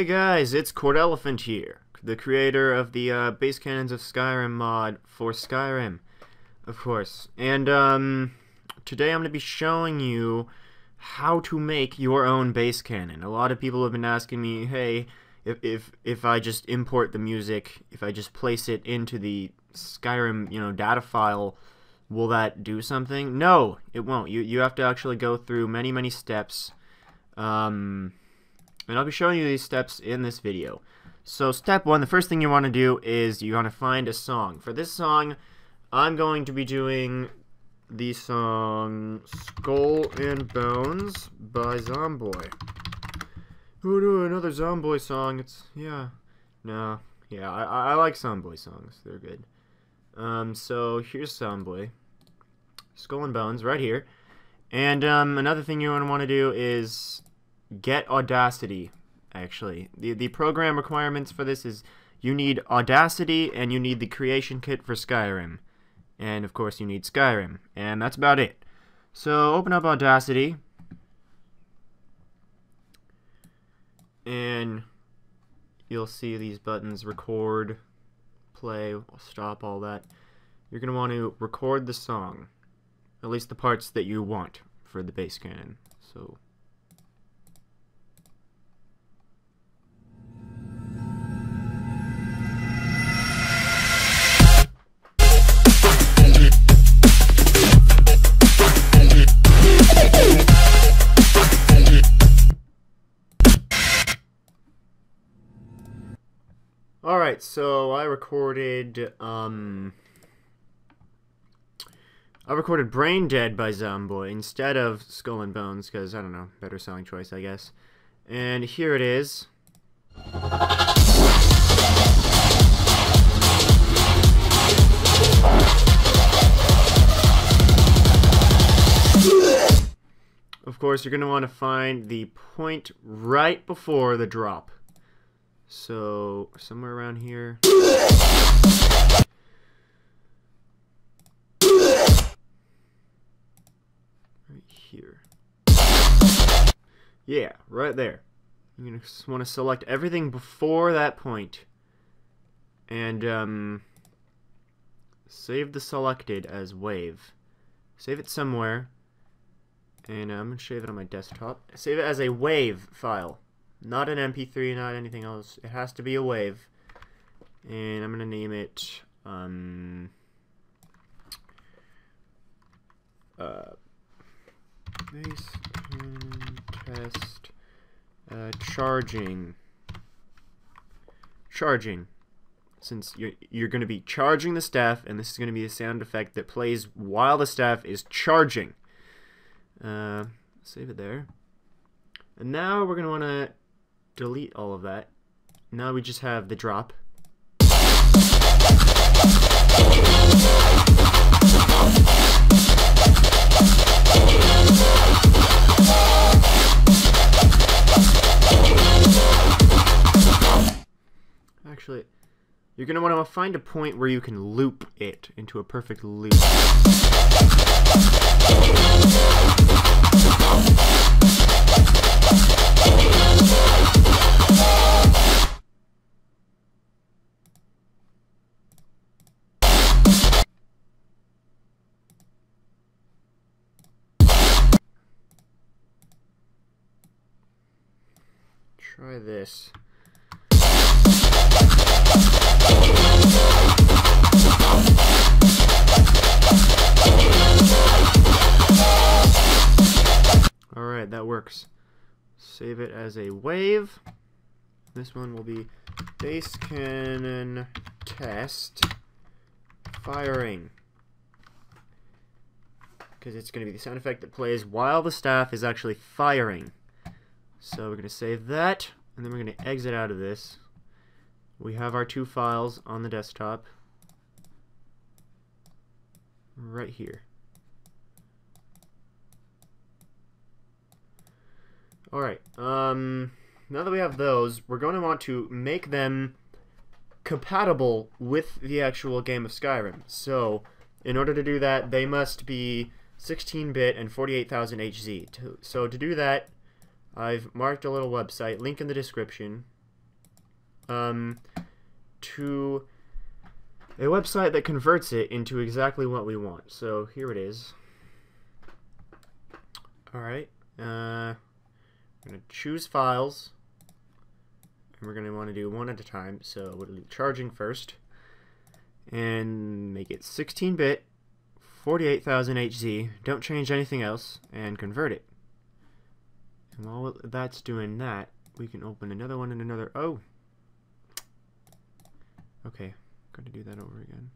Hey guys, it's Cordelephant here, the creator of the Base Cannons of Skyrim mod for Skyrim, of course. And today I'm going to be showing you how to make your own base cannon. A lot of people have been asking me, hey, if I just import the music, if I just place it into the Skyrim, data file, will that do something? No, it won't. You have to actually go through many steps. And I'll be showing you these steps in this video. So step one, the first thing you want to do is you want to find a song. For this song, I'm going to be doing the song Skull and Bones by Zomboy. Oh no, another Zomboy song. I like Zomboy songs. They're good. So here's Zomboy. Skull and Bones right here. And another thing you want to do is get Audacity. Actually, the program requirements for this is you need Audacity and you need the creation kit for Skyrim, and of course you need Skyrim, and that's about it. So open up Audacity and you'll see these buttons: record, play, stop, all that. You're gonna want to record the song, at least the parts that you want for the bass cannon. So alright, so I recorded Brain Dead by Zomboy instead of Skull and Bones, because, I don't know, better song choice, I guess. And here it is. Of course, you're going to want to find the point right before the drop. So, somewhere around here. Right here. Yeah, right there. You're going to want to select everything before that point. And, save the selected as wave. Save it somewhere. And I'm going to save it on my desktop. Save it as a wave file. Not an MP3, not anything else. It has to be a wave. And I'm going to name it base test charging. Since you're going to be charging the staff, and this is going to be a sound effect that plays while the staff is charging. Save it there. And now we're going to want to delete all of that. Now we just have the drop. Actually, you're going to want to find a point where you can loop it into a perfect loop. Try this. Alright, that works. Save it as a wave. This one will be base cannon test firing, because it's going to be the sound effect that plays while the staff is actually firing. So we're going to save that, and then we're going to exit out of this. We have our two files on the desktop right here. Alright, now that we have those, we're going to want to make them compatible with the actual game of Skyrim. So, in order to do that, they must be 16-bit and 48,000 HZ. So to do that, I've marked a little website, link in the description. to a website that converts it into exactly what we want. So here it is. Alright, I'm going to choose files, and we're going to want to do one at a time. So we'll do charging first, and make it 16-bit, 48,000 HZ, don't change anything else, and convert it. And while that's doing that, we can open another one and another. Oh! Okay, got to do that over again,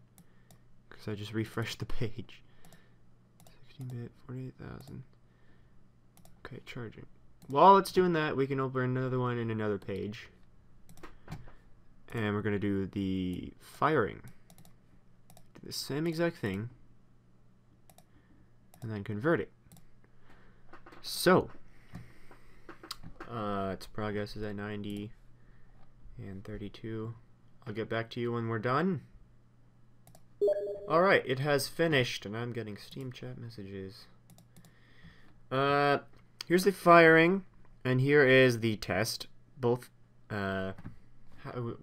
because I just refreshed the page. 16-bit, 48,000. Okay, charging. While it's doing that, we can open another one in another page. And we're going to do the firing. Do the same exact thing. And then convert it. So, its progress is at 90 and 32. I'll get back to you when we're done. Alright, it has finished, and I'm getting Steam chat messages. Here's the firing, and here is the test. Both, how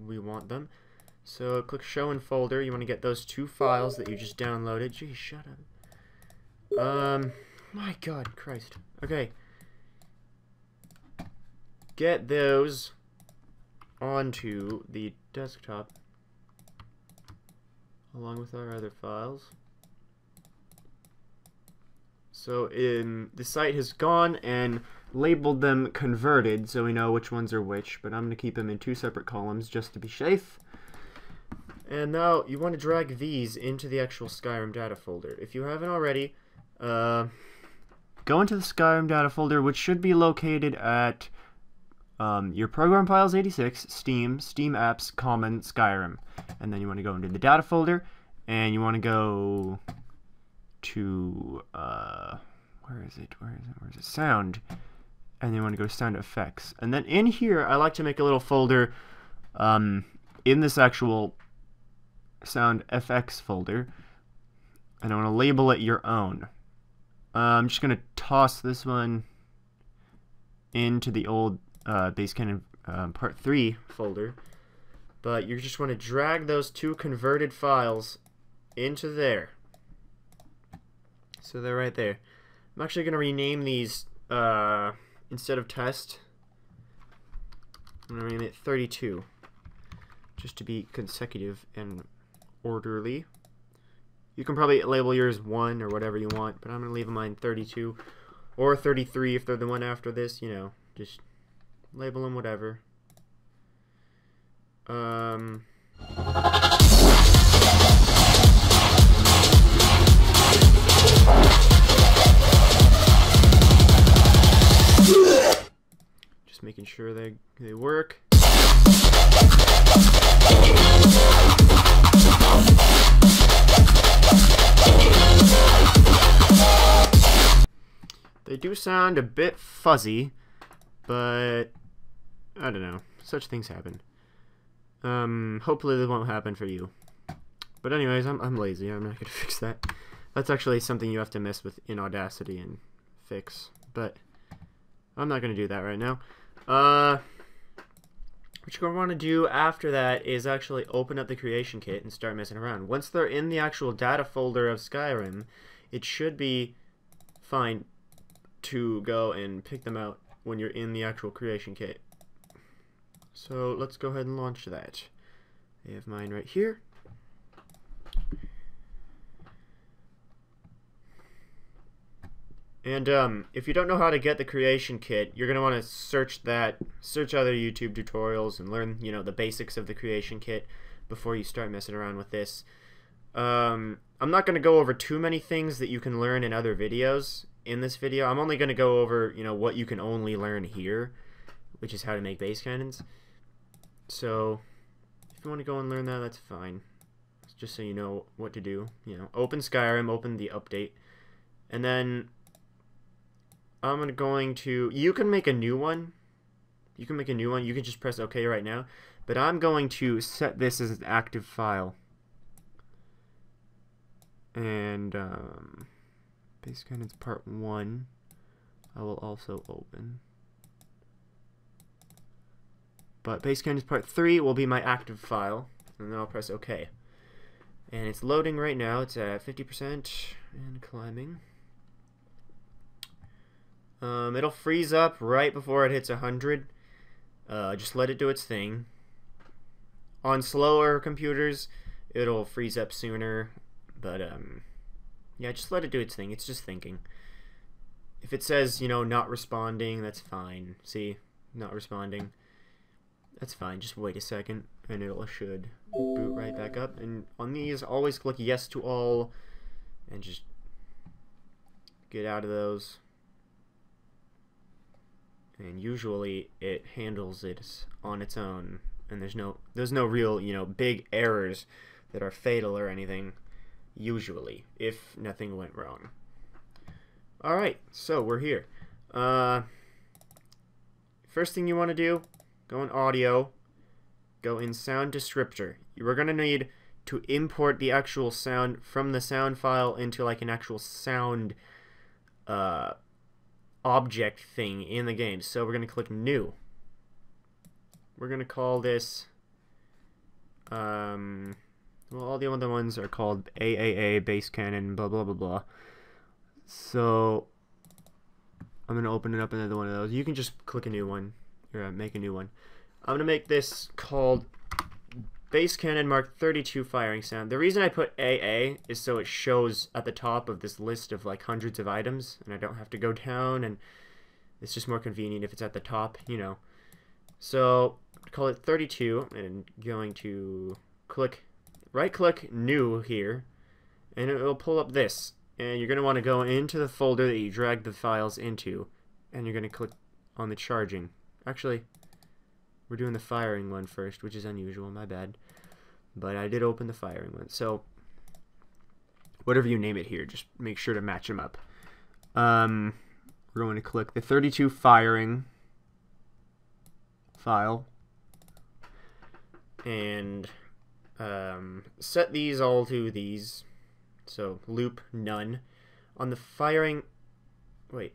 we want them. So click show in folder. You want to get those two files that you just downloaded. Geez, shut up. My God, Christ. Okay. Get those onto the desktop along with our other files. So the site has gone and labeled them converted, so we know which ones are which, but I'm going to keep them in two separate columns just to be safe. And now you want to drag these into the actual Skyrim data folder. If you haven't already, go into the Skyrim data folder, which should be located at your program files 86, Steam apps, common, Skyrim. And then you want to go into the data folder, and you want to go to where is it? Sound, and you want to go to sound effects. And then in here, I like to make a little folder in this actual sound FX folder, and I want to label it your own. I'm just going to toss this one into the old Basecanon Part 3 folder, but you just want to drag those two converted files into there. So they're right there. I'm actually going to rename these, instead of test, I'm going to rename it 32, just to be consecutive and orderly. You can probably label yours 1 or whatever you want, but I'm going to leave mine 32 or 33 if they're the one after this, you know, just label them whatever. Just making sure they work. They do sound a bit fuzzy, but I don't know. Such things happen. Hopefully they won't happen for you. But anyways, I'm lazy. I'm not gonna fix that. That's actually something you have to mess with in Audacity and fix. But I'm not gonna do that right now. What you're gonna want to do after that is actually open up the creation kit and start messing around. Once they're in the actual data folder of Skyrim, it should be fine to go and pick them out when you're in the actual creation kit. So let's go ahead and launch that. I have mine right here. And if you don't know how to get the creation kit, you're gonna want to search other YouTube tutorials and learn, you know, the basics of the creation kit before you start messing around with this. I'm not gonna go over too many things that you can learn in other videos in this video. I'm only gonna go over, you know, what you can only learn here, which is how to make base cannons. So if you want to go and learn that, that's fine. Just so you know what to do. You know, open Skyrim, open the update, and then I'm going to, you can make a new one. You can make a new one. You can just press OK right now. But I'm going to set this as an active file. And Base Cannons Part 1 I will also open. But base cannons part 3 will be my active file, and then I'll press OK. And it's loading right now. It's at 50% and climbing. It'll freeze up right before it hits 100. Just let it do its thing. On slower computers, it'll freeze up sooner, but yeah, just let it do its thing. It's just thinking. If it says, you know, not responding, that's fine. See, not responding. That's fine. Just wait a second, and it should boot right back up. And on these, always click yes to all, and just get out of those. And usually, it handles it on its own. And there's no real, you know, big errors that are fatal or anything, usually, if nothing went wrong. Alright, so we're here. First thing you want to do, go in audio, go in sound descriptor. We're going to need to import the actual sound from the sound file into like an actual sound object thing in the game. So we're going to click new. We're going to call this, well, all the other ones are called AAA, base cannon, blah, blah, blah, blah. So, I'm going to open it up another one of those. You can just click a new one, or make a new one. I'm going to make this called base cannon Mark 32 firing sound. The reason I put AA is so it shows at the top of this list of like hundreds of items, and I don't have to go down, and it's just more convenient if it's at the top, you know. So, call it 32, and I'm going to right click new here, and it will pull up this. And you're going to want to go into the folder that you dragged the files into, and you're going to click on the charging. Actually, we're doing the firing one first, which is unusual, my bad. But I did open the firing one. So, whatever you name it here, just make sure to match them up. We're going to click the 32 firing file. And set these all to these. So loop none. On the firing, wait.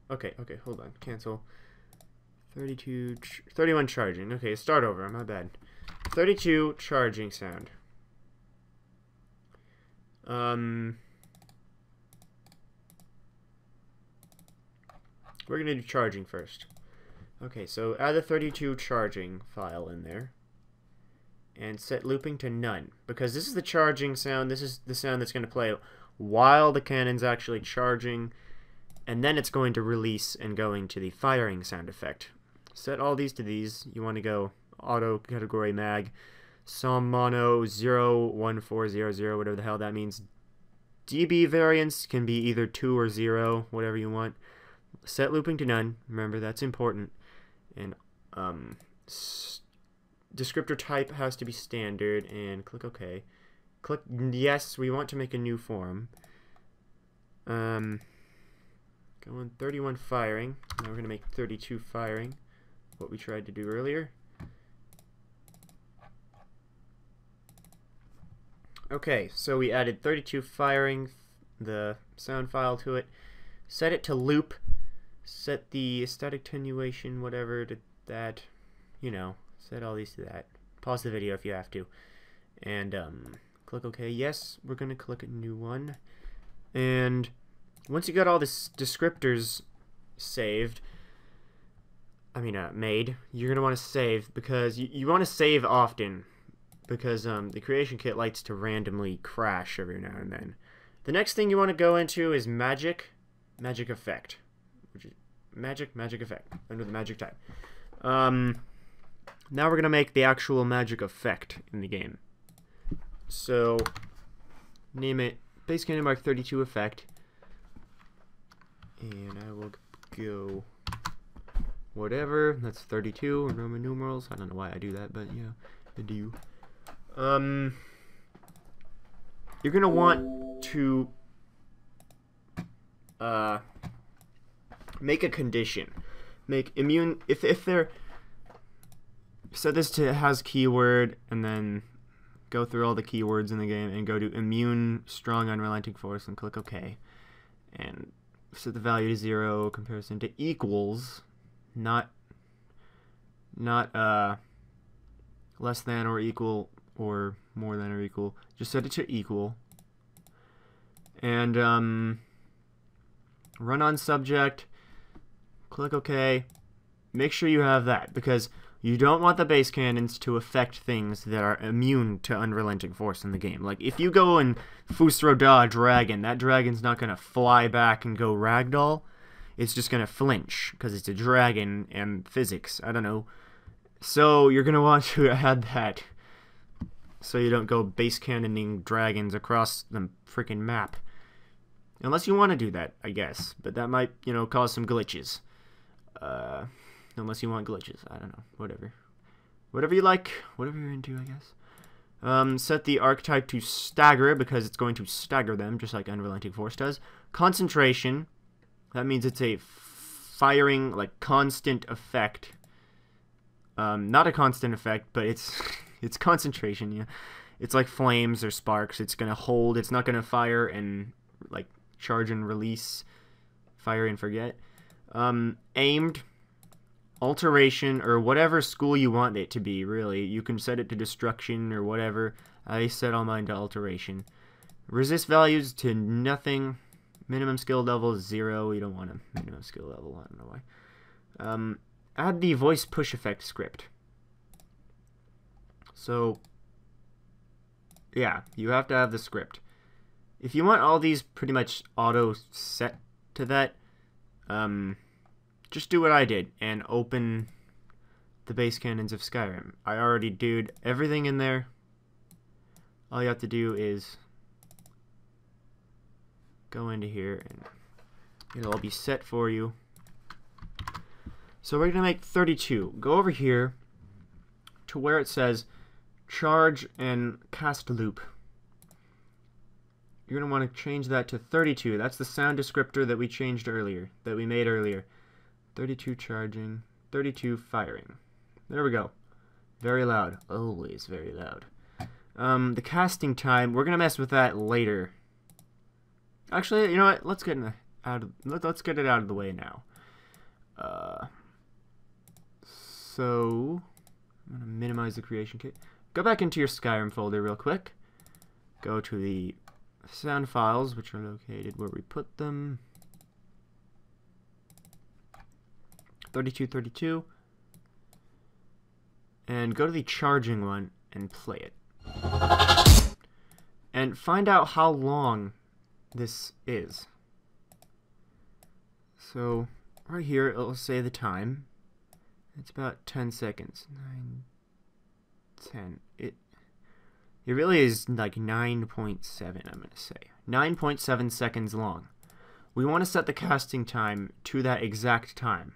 Okay, hold on. Cancel. 31 charging. Okay, start over. My bad. 32 charging sound. We're gonna do charging first. Okay, so add the 32 charging file in there. And set looping to none, because this is the charging sound. This is the sound that's going to play while the cannon's actually charging, and then it's going to release and go into the firing sound effect. Set all these to these. You want to go auto category mag, som mono 01400, whatever the hell that means. dB variance can be either 2 or 0, whatever you want. Set looping to none. Remember, that's important. And descriptor type has to be standard, and click OK. Click yes, we want to make a new form. Go on 31 firing. Now we're going to make 32 firing, what we tried to do earlier. Okay, so we added 32 firing, the sound file to it. Set it to loop. Set the static attenuation, whatever, to that, you know. Set all these to that. Pause the video if you have to. And click OK. Yes, we're going to click a new one. And once you got all the descriptors saved, made, you're going to want to save, because you want to save often, because the creation kit likes to randomly crash every now and then. The next thing you want to go into is magic effect, which is magic effect under the magic type. Now we're going to make the actual magic effect in the game. So, name it Base Cannon Mark 32 effect. And I will go whatever. That's 32 in Roman numerals. I don't know why I do that, but yeah, I do. You're going to want to make a condition. Make immune, if they're, set this to has keyword, and then go through all the keywords in the game and go to immune strong unrelenting force and click OK. And set the value to 0, comparison to equals, not not less than or equal or more than or equal. Just set it to equal. And run on subject. Click OK. Make sure you have that, because you don't want the base cannons to affect things that are immune to unrelenting force in the game. Like, if you go and Fusroda a dragon, that dragon's not going to fly back and go ragdoll. It's just going to flinch, because it's a dragon and physics. I don't know. So, you're going to want to add that, so you don't go base cannoning dragons across the freaking map. Unless you want to do that, I guess. But that might, you know, cause some glitches. Unless you want glitches. I don't know. Whatever. Whatever you like. Whatever you're into, I guess. Set the archetype to stagger, because it's going to stagger them, just like Unrelenting Force does. Concentration. That means it's a firing, like, constant effect. Not a constant effect, but it's it's concentration, yeah. It's like flames or sparks. It's going to hold. It's not going to fire and, like, charge and release. Fire and forget. Aimed. Alteration, or whatever school you want it to be, really. You can set it to destruction or whatever. I set all mine to alteration. Resist values to nothing. Minimum skill level is 0. You don't want a minimum skill level. I don't know why. Add the voice push effect script. So, yeah, you have to have the script. If you want all these pretty much auto set to that, just do what I did and open the base cannons of Skyrim. I already did everything in there. All you have to do is go into here and it'll all be set for you. So we're going to make 32. Go over here to where it says charge and cast loop. You're going to want to change that to 32. That's the sound descriptor that we changed earlier, that we made earlier. 32 charging, 32 firing. There we go. Very loud. Always very loud. The casting time, we're going to mess with that later. Actually, you know what? Let's get it out of the way now. So, I'm going to minimize the creation kit. Go back into your Skyrim folder real quick. Go to the sound files, which are located where we put them. 3232, and go to the charging one and play it. And find out how long this is. So, right here, it'll say the time. It's about 10 seconds. 9, 10. It really is like 9.7, I'm going to say. 9.7 seconds long. We want to set the casting time to that exact time,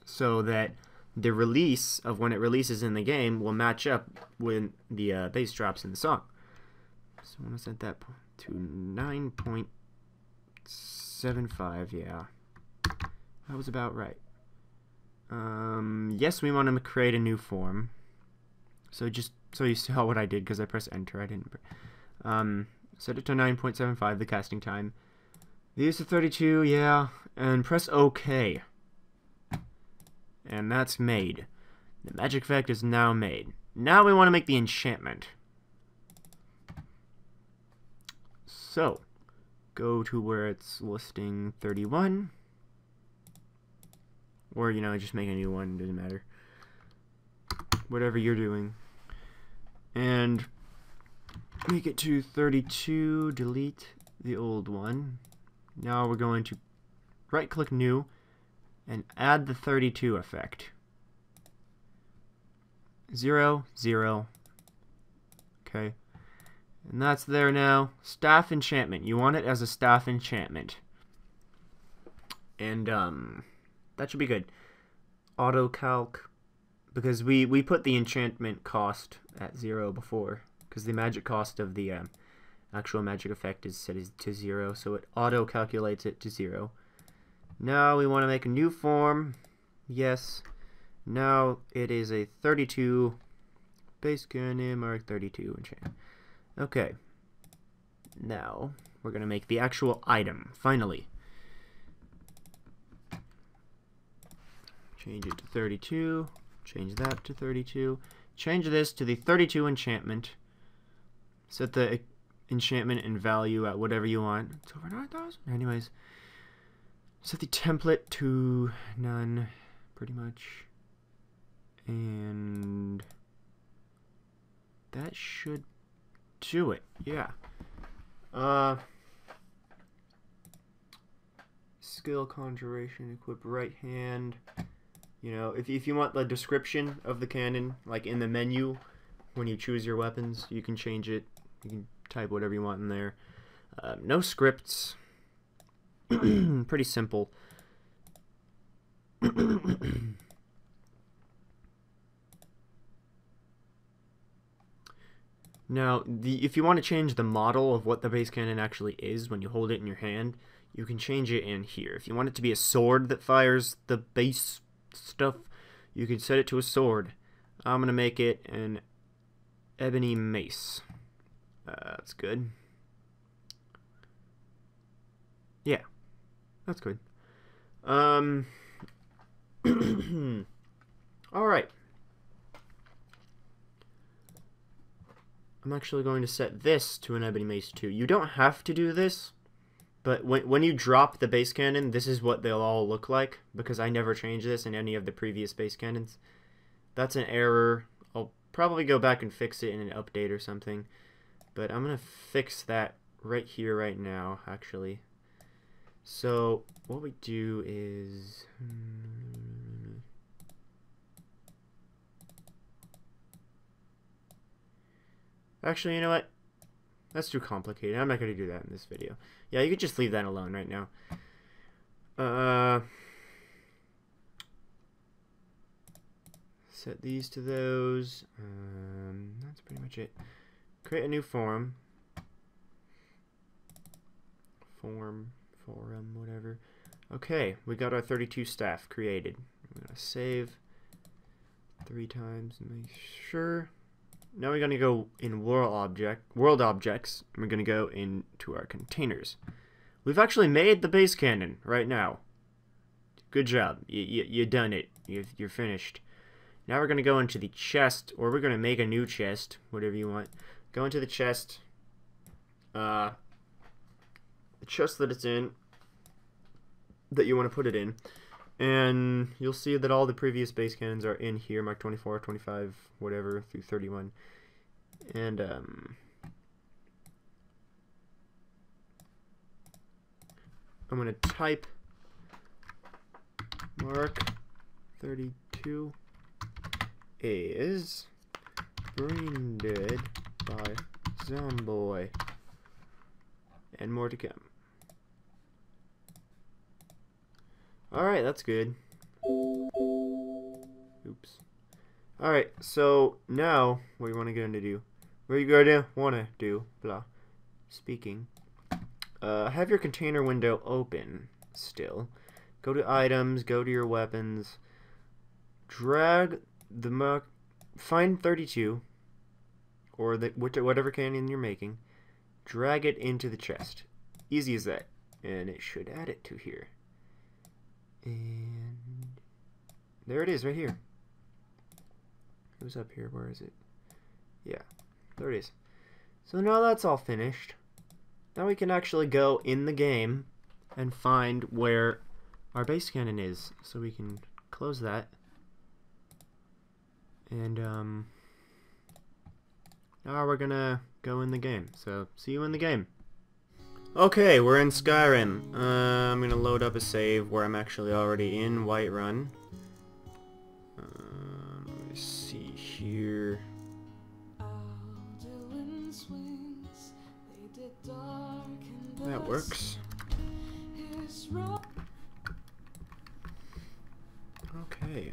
so that the release of when it releases in the game will match up when the bass drops in the song. So I want to set that to 9.75, yeah. That was about right. Yes, we want to create a new form. So just so you saw what I did, because I pressed enter, I didn't. Set it to 9.75, the casting time. These are 32, yeah, and press OK. And that's made. The magic effect is now made. Now we want to make the enchantment. So, go to where it's listing 31. Or, you know, just make a new one, doesn't matter. Whatever you're doing. And make it to 32, delete the old one. Now we're going to right-click New and add the 32 effect. 0, 0. Okay. And that's there now. Staff enchantment. You want it as a staff enchantment. And, that should be good. Auto calc. Because we put the enchantment cost at 0 before. Because the magic cost of the actual magic effect is set to 0. So it auto calculates it to 0. Now we want to make a new form. Yes. Now it is a 32 base cannon mark 32 enchant. Okay. Now we're going to make the actual item. Finally. Change it to 32. Change that to 32. Change this to the 32 enchantment. Set the enchantment and value at whatever you want. It's over 9,000. Anyways, set the template to none, pretty much. And that should do it. Yeah. Skill conjuration, equip right hand. You know, if you want the description of the cannon, like in the menu, when you choose your weapons, you can change it. You can type whatever you want in there. No scripts. Pretty simple. Now, if you want to change the model of what the base cannon actually is when you hold it in your hand, you can change it in here. If you want it to be a sword that fires the base stuff, you can set it to a sword. I'm going to make it an ebony mace. That's good. Yeah, that's good. Alright. I'm actually going to set this to an ebony mace too. You don't have to do this, but when you drop the base cannon, this is what they'll all look like, because I never changed this in any of the previous base cannons. That's an error. I'll probably go back and fix it in an update or something, but I'm going to fix that right here, right now, actually. So what we do is... Actually, you know what? That's too complicated. I'm not going to do that in this video. Yeah, you could just leave that alone right now. Set these to those. That's pretty much it. Create a new forum. Forum, whatever. Okay, we got our 32 staff created. I'm going to save 3 times and make sure. Now we're going to go in world objects, and we're going to go into our containers. We've actually made the base cannon right now. Good job. You done it. You're finished. Now we're going to go into the chest, or we're going to make a new chest, whatever you want. Go into the chest. The chest that it's in, that you want to put it in. And you'll see that all the previous base cannons are in here, Mark 24, 25, whatever, through 31. And, I'm going to type Mark 32 is branded by Zomboy. And more to come. Alright, that's good. Oops. Alright, so now what you want to do? Speaking. Have your container window open still. Go to items, go to your weapons. Drag the find 32 or whatever cannon you're making. Drag it into the chest. Easy as that. And it should add it to here. And there it is, right here. It was up here. Where is it? Yeah, there it is. So now that's all finished. Now we can actually go in the game and find where our base cannon is. So we can close that. And now we're gonna go in the game. So see you in the game. Okay, we're in Skyrim. I'm gonna load up a save where I'm actually already in Whiterun. Let me see here. That works. Okay.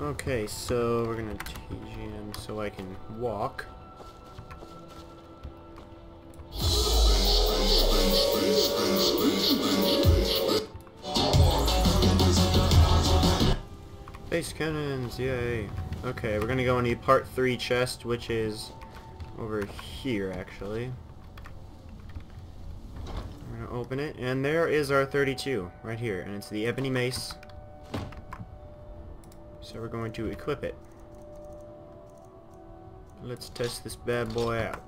Okay, so we're gonna TGM so I can walk. Base cannons, yay. Okay, we're gonna go in the part 3 chest, which is over here, actually. We're gonna open it, and there is our 32, right here, and it's the ebony mace. So we're going to equip it. Let's test this bad boy out.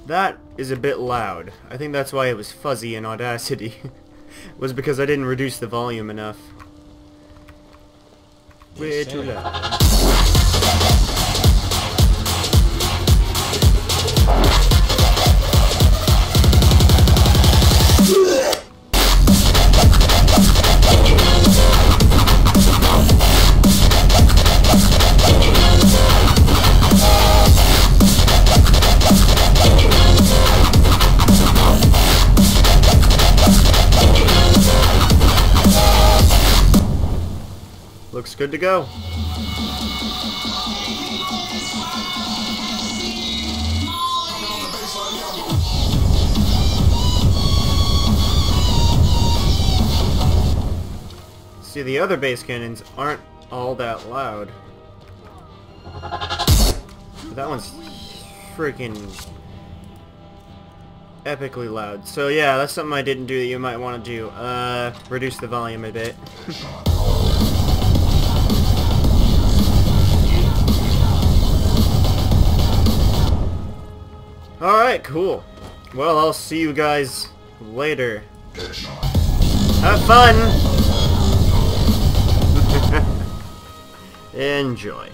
That is a bit loud. I think that's why it was fuzzy in Audacity. Was because I didn't reduce the volume enough. Way too loud. Looks good to go. See, the other base cannons aren't all that loud. But that one's freaking epically loud. So yeah, that's something I didn't do that you might want to do. Reduce the volume a bit. Alright, cool. Well, I'll see you guys later. Have fun! Enjoy.